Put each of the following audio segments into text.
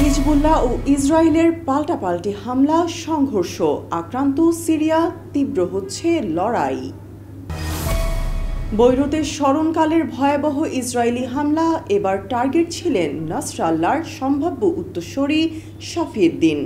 Hezbollah ও ইসরায়েলের পাল্টাপাল্টি হামলা, সংঘর্ষ, আক্রান্ত সিরিয়া, তীব্র হচ্ছে লড়াই। বৈরুতের স্মরণকালের ভয়াবহ ইসরায়েলি হামলা, এবার টার্গেট ছিলেন নাসরাল্লাহর সম্ভাব্য উত্তরসূরি শাফিউদ্দিন।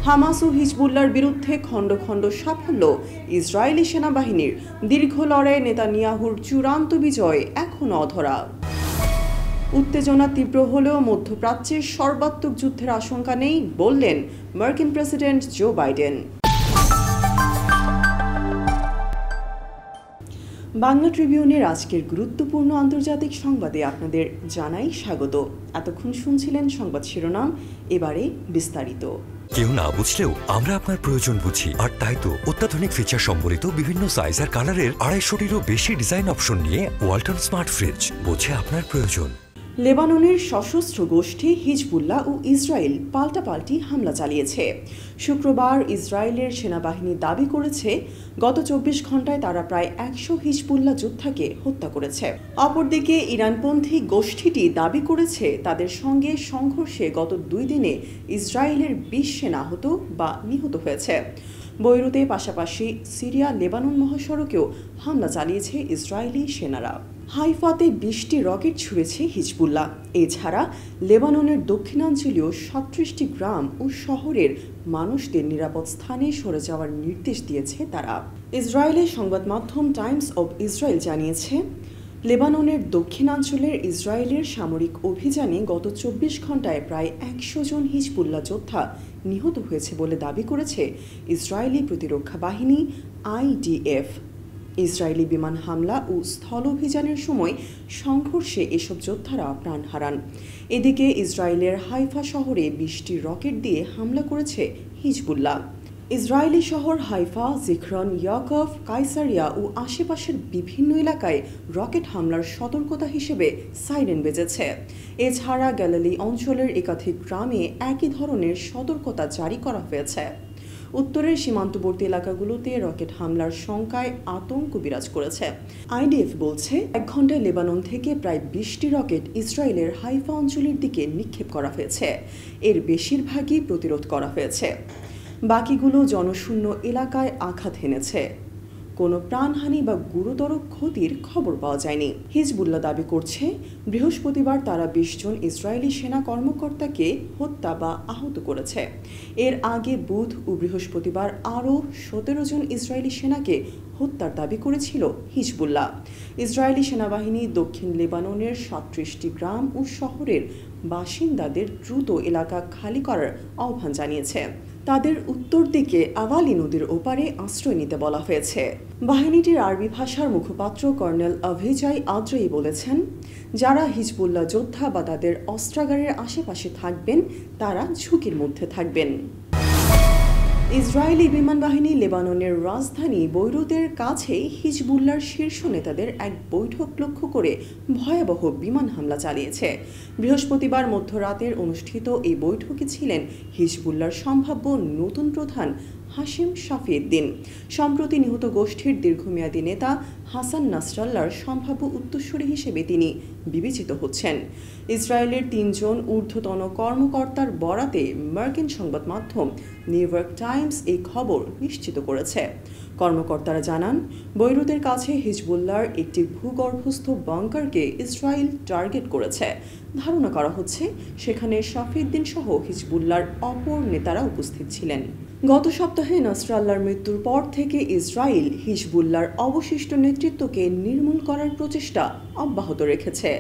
হামাস ও হিজবুল্লাহর বিরুদ্ধে খণ্ড খণ্ড সাফল্য, ইসরায়েলি সেনাবাহিনীর দীর্ঘ লড়াইয়ে নেতানিয়াহুর চূড়ান্ত বিজয় এখনও অধরা। উত্তেজনা তীব্র হলেও মধ্যপ্রাচ্যের সর্বাত্মক যুদ্ধের আশঙ্কা নেই বললেন মার্কিন প্রেসিডেন্ট জো বাইডেন। বাংলা ট্রিবিউনের আজকের গুরুত্বপূর্ণ আন্তর্জাতিক সংবাদে আপনাদের জানাই স্বাগত। এতক্ষণ শুনছিলেন সংবাদ শিরোনাম, এবারে বিস্তারিত। কেউ না বুঝলেও আমরা আপনার প্রয়োজন বুঝি, আর তাই তো অত্যাধুনিক ফিচার সম্বলিত বিভিন্ন সাইজ আর কালারের 250-টিরও বেশি ডিজাইন অপশন নিয়ে ওয়ালটন স্মার্ট ফ্রিজ বোঝে আপনার প্রয়োজন। লেবাননের সশস্ত্র গোষ্ঠী হিজবুল্লাহ ও ইসরায়েল পাল্টাপাল্টি হামলা চালিয়েছে। শুক্রবার ইসরায়েলের সেনাবাহিনী দাবি করেছে গত 24 ঘণ্টায় তারা প্রায় 100 হিজবুল্লাহ যোদ্ধাকে হত্যা করেছে। অপরদিকে ইরানপন্থী গোষ্ঠীটি দাবি করেছে তাদের সঙ্গে সংঘর্ষে গত 2 দিনে ইসরায়েলের 20 সেনা আহত বা নিহত হয়েছে। বৈরুতে পাশাপাশি সিরিয়া লেবানন মহাসড়কেও হামলা চালিয়েছে ইসরায়েলি সেনারা। হাইফাতে 20টি রকেট ছুড়েছে হিজবুল্লাহ। এছাড়া লেবাননের দক্ষিণাঞ্চলীয় 37টি গ্রাম ও শহরের মানুষদের নিরাপদ স্থানে সরে যাওয়ার নির্দেশ দিয়েছে তারা। ইসরায়েলের সংবাদ মাধ্যম টাইমস অব ইসরায়েল জানিয়েছে, লেবাননের দক্ষিণাঞ্চলের ইসরায়েলের সামরিক অভিযানে গত 24 ঘণ্টায় প্রায় 100 জন হিজবুল্লাহ যোদ্ধা নিহত হয়েছে বলে দাবি করেছে ইসরায়েলি প্রতিরক্ষা বাহিনী IDF। ইসরায়েলি বিমান হামলা ও স্থল অভিযানের সময় সংঘর্ষে এসব যোদ্ধারা প্রাণ হারান। এদিকে ইসরায়েলের হাইফা শহরে 20টি রকেট দিয়ে হামলা করেছে হিজবুল্লাহ। ইসরায়েলি শহর হাইফা, জিক্রন, ইয়াকভ, কাইসারিয়া ও আশেপাশের বিভিন্ন এলাকায় রকেট হামলার সতর্কতা হিসেবে সাইরেন বেজেছে। এছাড়া গ্যালিলি অঞ্চলের একাধিক গ্রামে একই ধরনের সতর্কতা জারি করা হয়েছে। উত্তরের সীমান্তবর্তী এলাকাগুলোতে রকেট হামলার শঙ্কায় আতঙ্ক বিরাজ করেছে। IDF বলছে 1 ঘণ্টায় লেবানন থেকে প্রায় 20টি রকেট ইসরায়েলের হাইফা অঞ্চলের দিকে নিক্ষেপ করা হয়েছে। এর বেশিরভাগই প্রতিরোধ করা হয়েছে, বাকিগুলো জনশূন্য এলাকায় আঘাত হেনেছে। কোনো প্রাণহানি বা গুরুতর ক্ষতির খবর পাওয়া যায়নি। হিজবুল্লাহ দাবি করছে বৃহস্পতিবার তারা 20 জন ইসরায়েলি সেনা কর্মকর্তাকে হত্যা বা আহত করেছে। এর আগে বুধ ও বৃহস্পতিবার আরও 17 জন ইসরায়েলি সেনাকে হত্যার দাবি করেছিল হিজবুল্লাহ। ইসরায়েলি সেনাবাহিনী দক্ষিণ লেবাননের 37টি গ্রাম ও শহরের বাসিন্দাদের দ্রুত এলাকা খালি করার আহ্বান জানিয়েছে। তাদের উত্তর দিকে আওয়ালি নদীর ওপারে আশ্রয় নিতে বলা হয়েছে। বাহিনীটির আরবি ভাষার মুখপাত্র কর্নেল আভিজাই আদ্রেই বলেছেন, যারা হিজবুল্লাহ যোদ্ধা বা তাদের অস্ত্রাগারের আশেপাশে থাকবেন তারা ঝুঁকির মধ্যে থাকবেন। ইসরায়েলি বিমান বাহিনী লেবাননের রাজধানী বৈরুতের কাছে হিজবুল্লাহর শীর্ষ নেতাদের এক বৈঠক লক্ষ্য করে ভয়াবহ বিমান হামলা চালিয়েছে। বৃহস্পতিবার মধ্যরাতের অনুষ্ঠিত এই বৈঠকে ছিলেন হিজবুল্লাহর সম্ভাব্য নতুন প্রধান হাশেম শাফিউদ্দিন। সম্প্রতি নিহত গোষ্ঠীর দীর্ঘমেয়াদী নেতা হাসান নাসরাল্লাহর সম্ভাব্য উত্তরসূরি হিসেবে তিনি বিবেচিত হচ্ছেন। ইসরায়েলের 3 জন ঊর্ধ্বতন কর্মকর্তার বরাতে মার্কিন সংবাদ মাধ্যম নিউ ইয়র্ক টাইমস এই খবর নিশ্চিত করেছে। কর্মকর্তারা জানান, বৈরুতের কাছে হিজবুল্লাহর একটি ভূগর্ভস্থ বাংকারকে ইসরায়েল টার্গেট করেছে। ধারণা করা হচ্ছে সেখানে শাফিউদ্দিন সহ হিজবুল্লাহর অপর নেতারা উপস্থিত ছিলেন। গত সপ্তাহে নাসরাল্লাহর মৃত্যুর পর থেকে ইসরায়েল হিজবুল্লাহর অবশিষ্ট নেতৃত্বকে নির্মূল করার প্রচেষ্টা অব্যাহত রেখেছে।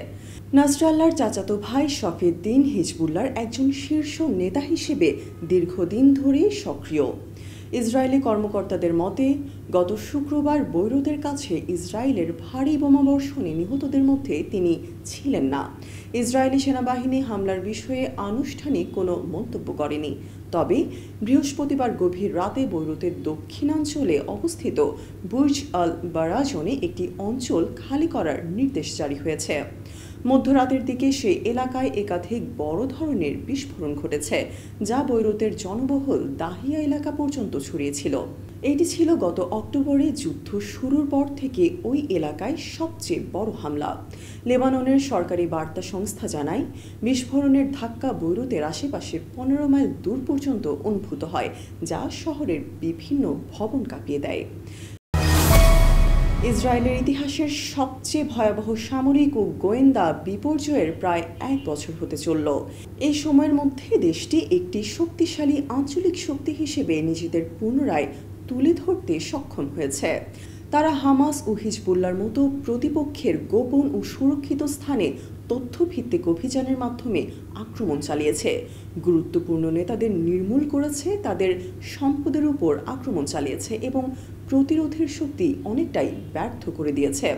নাসরাল্লাহর চাচাতো ভাই শাফিউদ্দিন হিজবুল্লাহর একজন শীর্ষ নেতা হিসেবে দীর্ঘদিন ধরে সক্রিয়। ইসরায়েলি কর্মকর্তাদের মতে, গত শুক্রবার বৈরুতের কাছে ইসরায়েলের ভারী বোমাবর্ষণে নিহতদের মধ্যে তিনি ছিলেন না। ইসরায়েলি সেনাবাহিনী হামলার বিষয়ে আনুষ্ঠানিক কোনো মন্তব্য করেনি। তবে বৃহস্পতিবার গভীর রাতে বৈরুতের দক্ষিণাঞ্চলে অবস্থিত বুর্জ আল বারাজনে একটি অঞ্চল খালি করার নির্দেশ জারি হয়েছে। মধ্যরাতের দিকে সেই এলাকায় একাধিক বড় ধরনের বিস্ফোরণ ঘটেছে, যা বৈরুতের জনবহুল দাহিয়া এলাকা পর্যন্ত ছড়িয়েছিল। এটি ছিল গত অক্টোবরে যুদ্ধ শুরুর পর থেকে ওই এলাকায় সবচেয়ে বড় হামলা। লেবাননের সরকারি বার্তা সংস্থা জানায়, বিস্ফোরণের ধাক্কা বৈরুতের আশেপাশে 15 মাইল দূর পর্যন্ত অনুভূত হয়, যা শহরের বিভিন্ন ভবন কাঁপিয়ে দেয়। ইসরায়েলের ইতিহাসের সবচেয়ে ভয়াবহ সামরিক ও গোয়েন্দা বিপর্যয়ের প্রায় 1 বছর হতে চলল। এই সময়ের মধ্যে দেশটি একটি শক্তিশালী আঞ্চলিক শক্তি হিসেবে নিজেদের পুনরায় তুলে ধরতে সক্ষম হয়েছে। তারা হামাস ও হিজবুল্লাহর মতো প্রতিপক্ষের গোপন ও সুরক্ষিত স্থানে তথ্যভিত্তিক অভিযানের মাধ্যমে আক্রমণ চালিয়েছে, গুরুত্বপূর্ণ নেতাদের নির্মূল করেছে, তাদের সম্পদের উপর আক্রমণ চালিয়েছে এবং প্রতিরোধের শক্তি অনেকটাই ব্যর্থ করে দিয়েছে।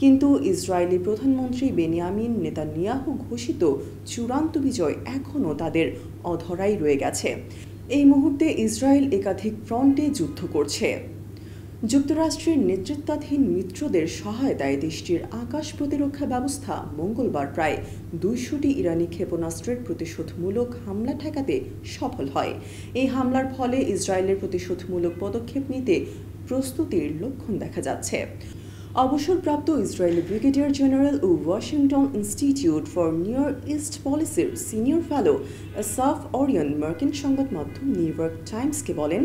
কিন্তু ইসরায়েলি প্রধানমন্ত্রী বেনিয়ামিন নেতানিয়াহু ঘোষিত চূড়ান্ত বিজয় এখনও তাদের অধরাই রয়ে গেছে। এই মুহূর্তে ইসরায়েল একাধিক ফ্রন্টে যুদ্ধ করছে। যুক্তরাষ্ট্রের নেতৃত্বাধীন মিত্রদের সহায়তায় দেশটির আকাশ প্রতিরক্ষা ব্যবস্থা মঙ্গলবার প্রায় 200টি ইরানি ক্ষেপণাস্ত্রের প্রতিশোধমূলক হামলা ঠেকাতে সফল হয়। এই হামলার ফলে ইসরায়েলের প্রতিশোধমূলক পদক্ষেপ নিতে প্রস্তুতির লক্ষণ দেখা যাচ্ছে। অবসরপ্রাপ্ত ইসরায়েলি ব্রিগেডিয়ার জেনারেল ও Washington Institute for Near East পলিসির সিনিয়র ফেলো আসাফ অরিয়ন মার্কিন সংবাদ মাধ্যম নিউ ইয়র্ক টাইমসকে বলেন,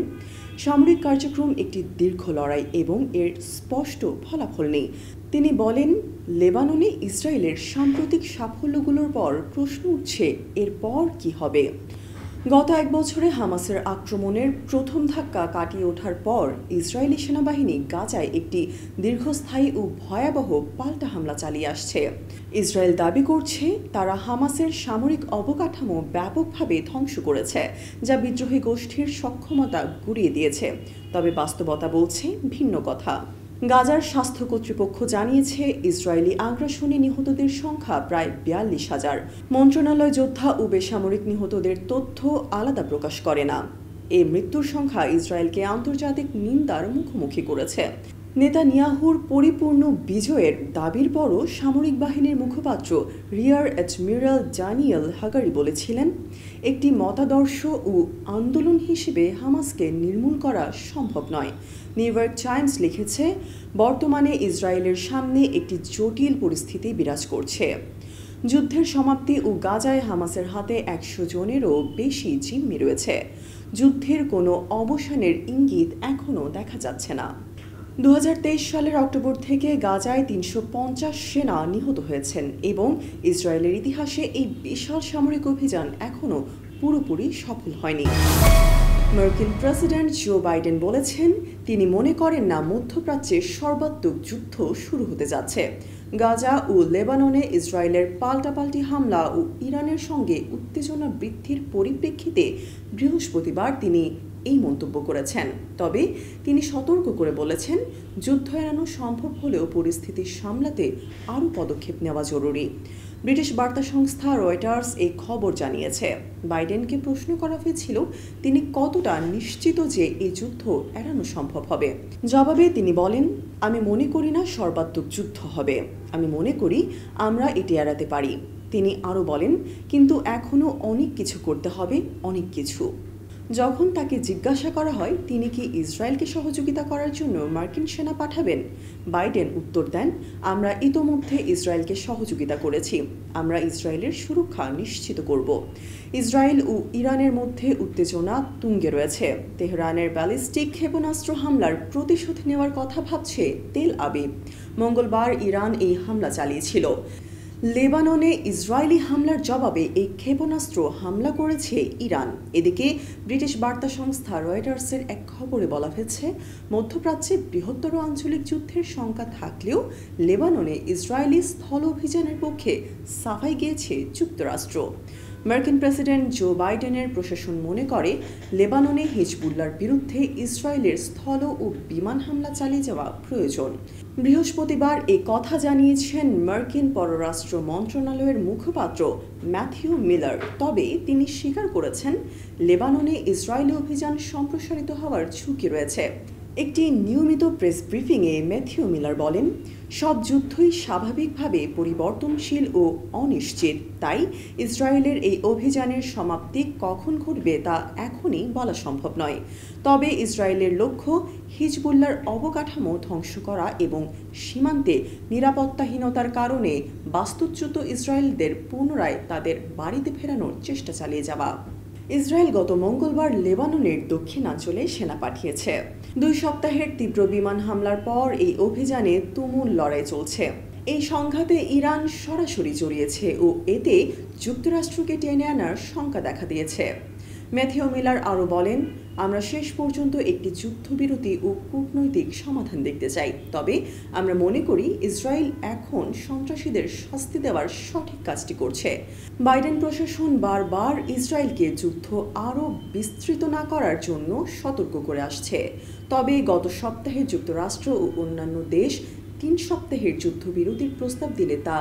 সামরিক কার্যক্রম একটি দীর্ঘ লড়াই এবং এর স্পষ্ট ফলাফল নেই। তিনি বলেন, লেবাননে ইসরায়েলের সাম্প্রতিক সাফল্যগুলোর পর প্রশ্ন উঠছে, এরপর কি হবে। গত 1 বছরে হামাসের আক্রমণের প্রথম ধাক্কা কাটিয়ে ওঠার পর ইসরায়েলি সেনাবাহিনী গাজায় একটি দীর্ঘস্থায়ী ও ভয়াবহ পাল্টা হামলা চালিয়ে আসছে। ইসরায়েল দাবি করছে তারা হামাসের সামরিক অবকাঠামো ব্যাপকভাবে ধ্বংস করেছে, যা বিদ্রোহী গোষ্ঠীর সক্ষমতা গুঁড়িয়ে দিয়েছে। তবে বাস্তবতা বলছে ভিন্ন কথা। গাজার স্বাস্থ্য কর্তৃপক্ষ জানিয়েছে, ইসরায়েলি আগ্রাসনে নিহতদের সংখ্যা প্রায় 42,000। মন্ত্রণালয় যোদ্ধা ও বেসামরিক নিহতদের তথ্য আলাদা প্রকাশ করে না। এই মৃত্যুর সংখ্যা ইসরায়েলকে আন্তর্জাতিক নিন্দার মুখোমুখি করেছে। নেতানিয়াহুর পরিপূর্ণ বিজয়ের দাবির পরও সামরিক বাহিনীর মুখপাত্র রিয়ার অ্যাডমিরাল ড্যানিয়েল হাগারি বলেছিলেন, একটি মতাদর্শ ও আন্দোলন হিসেবে হামাসকে নির্মূল করা সম্ভব নয়। নিউ ইয়র্ক টাইমস লিখেছে, বর্তমানে ইসরায়েলের সামনে একটি জটিল পরিস্থিতি বিরাজ করছে। যুদ্ধের সমাপ্তি ও গাজায় হামাসের হাতে 100 জনেরও বেশি জিম্মি রয়েছে। যুদ্ধের কোনো অবসানের ইঙ্গিত এখনও দেখা যাচ্ছে না। 2023 সালের অক্টোবর থেকে গাজায় 350 সেনা নিহত হয়েছেন এবং ইসরায়েলের ইতিহাসে এই বিশাল সামরিক অভিযান এখনও পুরোপুরি সফল হয়নি। মার্কিন প্রেসিডেন্ট জো বাইডেন বলেছেন, তিনি মনে করেন না মধ্যপ্রাচ্যে সর্বাত্মক যুদ্ধ শুরু হতে যাচ্ছে। গাজা ও লেবাননে ইসরায়েলের পাল্টাপাল্টি হামলা ও ইরানের সঙ্গে উত্তেজনা বৃদ্ধির পরিপ্রেক্ষিতে বৃহস্পতিবার তিনি এই মন্তব্য করেছেন। তবে তিনি সতর্ক করে বলেছেন, যুদ্ধ এড়ানো সম্ভব হলেও পরিস্থিতি সামলাতে আরও পদক্ষেপ নেওয়া জরুরি। ব্রিটিশ বার্তা সংস্থা রয়টার্স এই খবর জানিয়েছে। বাইডেনকে প্রশ্ন করা হয়েছিল তিনি কতটা নিশ্চিত যে এই যুদ্ধ এড়ানো সম্ভব হবে। জবাবে তিনি বলেন, আমি মনে করি না সর্বাত্মক যুদ্ধ হবে। আমি মনে করি আমরা এটি এড়াতে পারি। তিনি আরও বলেন, কিন্তু এখনও অনেক কিছু করতে হবে, অনেক কিছু। যখন তাকে জিজ্ঞাসা করা হয় তিনি কি ইসরায়েলকে সহযোগিতা করার জন্য মার্কিন সেনা পাঠাবেন, বাইডেন উত্তর দেন, আমরা ইতোমধ্যে ইসরায়েলকে সহযোগিতা করেছি। আমরা ইসরায়েলের সুরক্ষা নিশ্চিত করব। ইসরায়েল ও ইরানের মধ্যে উত্তেজনা তুঙ্গে রয়েছে। তেহরানের ব্যালিস্টিক ক্ষেপণাস্ত্র হামলার প্রতিশোধ নেওয়ার কথা ভাবছে তেল আবিব। মঙ্গলবার ইরান এই হামলা চালিয়েছিল। লেবাননে ইসরায়েলি হামলার জবাবে এই ক্ষেপণাস্ত্র হামলা করেছে ইরান। এদিকে ব্রিটিশ বার্তা সংস্থা রয়টার্সের এক খবরে বলা হয়েছে, মধ্যপ্রাচ্যে বৃহত্তর আঞ্চলিক যুদ্ধের শঙ্কা থাকলেও লেবাননে ইসরায়েলি স্থল অভিযানের পক্ষে সাফাই গিয়েছে যুক্তরাষ্ট্র। মার্কিন প্রেসিডেন্ট জো বাইডেনের প্রশাসন মনে করে লেবাননে হিজবুল্লাহর বিরুদ্ধে ইসরায়েলের স্থল ও বিমান হামলা চালিয়ে যাওয়া প্রয়োজন। বৃহস্পতিবার এ কথা জানিয়েছেন মার্কিন পররাষ্ট্র মন্ত্রণালয়ের মুখপাত্র ম্যাথিউ মিলার। তবে তিনি স্বীকার করেছেন লেবাননে ইসরায়েলি অভিযান সম্প্রসারিত হওয়ার ঝুঁকি রয়েছে। একটি নিয়মিত প্রেস ব্রিফিংয়ে ম্যাথিউ মিলার বলেন, সব যুদ্ধই স্বাভাবিকভাবে পরিবর্তনশীল ও অনিশ্চিত। তাই ইসরায়েলের এই অভিযানের সমাপ্তি কখন ঘটবে তা এখনই বলা সম্ভব নয়। তবে ইসরায়েলের লক্ষ্য হিজবুল্লাহর অবকাঠামো ধ্বংস করা এবং সীমান্তে নিরাপত্তাহীনতার কারণে বাস্তুচ্যুত ইসরায়েলদের পুনরায় তাদের বাড়িতে ফেরানোর চেষ্টা চালিয়ে যাওয়া। ইসরায়েল গত মঙ্গলবার লেবাননের দক্ষিণাঞ্চলে সেনা পাঠিয়েছে। 2 সপ্তাহের তীব্র বিমান হামলার পর এই অভিযানে তুমুল লড়াই চলছে। এই সংঘাতে ইরান সরাসরি জড়িয়েছে ও এতে যুক্তরাষ্ট্রকে টেনে আনার শঙ্কা দেখা দিয়েছে। ম্যাথিউ মিলার আরও বলেন, আমরা শেষ পর্যন্ত একটি যুদ্ধবিরতি ও কূটনৈতিক সমাধান দেখতে চাই। তবে আমরা মনে করি ইসরায়েল এখন সন্ত্রাসীদের শাস্তি দেওয়ার সঠিক কাজটি করছে। বাইডেন প্রশাসন বারবার ইসরায়েলকে যুদ্ধ আরও বিস্তৃত না করার জন্য সতর্ক করে আসছে। তবে গত সপ্তাহে যুক্তরাষ্ট্র ও অন্যান্য দেশ 3 সপ্তাহের যুদ্ধবিরতির প্রস্তাব দিলে তা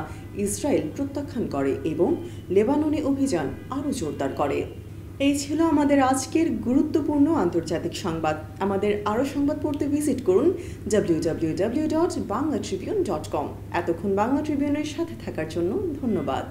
ইসরায়েল প্রত্যাখ্যান করে এবং লেবাননে অভিযান আরও জোরদার করে। এই ছিল আমাদের আজকের গুরুত্বপূর্ণ আন্তর্জাতিক সংবাদ। আমাদের আরও সংবাদ পড়তে ভিজিট করুন www.banglatribune.com। এতক্ষণ বাংলা ট্রিবিউনের সাথে থাকার জন্য ধন্যবাদ।